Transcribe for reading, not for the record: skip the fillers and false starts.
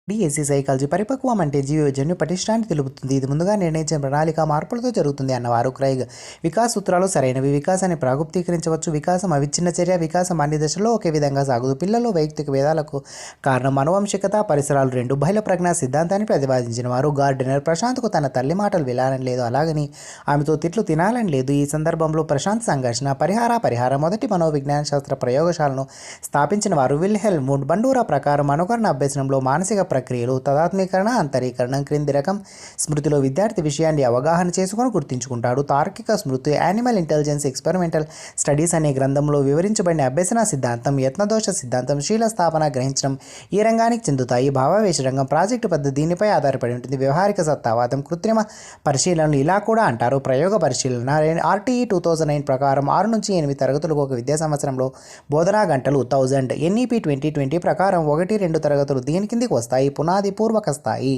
DSC psychology పరిపక్వం అంటే జీవజన్యు పటిష్టాన్ని తెలుపుతుంది. ఇది ముందుగా నిర్ణయించిన ప్రణాళిక మార్పులతో జరుగుతుంది అన్నవారు క్రైగ్. వికాస్ సూత్రాలు సరైనవి. వికాసాన్ని ప్రాగుప్తీకరించవచ్చు. వికాసం అవిచ్ఛిన్న చర్య. వికాసం అన్ని దశల్లో ఒకే విధంగా సాగదు. పిల్లల్లో వైయక్తిక భేదాలకు కారణం అనువంశికత, పరిసరాలు రెండు. బహుళ ప్రజ్ఞా సిద్ధాంతాన్ని ప్రతిపాదించిన వారు గార్డెనర్. ప్రశాంత్కు తన తల్లి మాటలు వినాలని లేదు, అలాగని ఆమెతో తిట్లు తినాలని లేదు. ఈ సందర్భంలో ప్రశాంత్ సంఘర్షణ పరిహారం మొదటి మనోవిజ్ఞాన శాస్త్ర ప్రయోగశాలను స్థాపించిన వారు విల్హెల్మ్ బండూరా ప్రకారం అనుకరణ అభ్యసనంలో మానసిక ప్రక్రియలు తదాత్మీకరణ, అంతరీకరణం క్రింది రకం. స్మృతిలో విద్యార్థి విషయాన్ని అవగాహన చేసుకొని గుర్తుంచుకుంటాడు. తార్కిక స్మృతి యానిమల్ ఇంటెలిజెన్స్ ఎక్స్పెరిమెంటల్ స్టడీస్ అనే గ్రంథంలో వివరించబడిన అభ్యసన సిద్ధాంతం, యత్నదోష సిద్ధాంతం, శీల స్థాపన గ్రహించడం ఈ రంగానికి చెందుతాయి. భావావేశ రంగం ప్రాజెక్టు పద్ధతి దీనిపై ఆధారపడి ఉంటుంది. వ్యవహారిక సత్తావాదం కృత్రిమ పరిశీలనలు ఇలా కూడా అంటారు. ప్రయోగ పరిశీలన ఆర్టీఈ 2009 ప్రకారం 6 నుంచి 8 తరగతులకు ఒక విద్యా సంవత్సరంలో బోధనా గంటలు 1000. ఎన్ఈపి 2020 ప్రకారం 1-2 తరగతులు దీని కిందికి వస్తాయి. పునాది పూర్వక స్థాయి.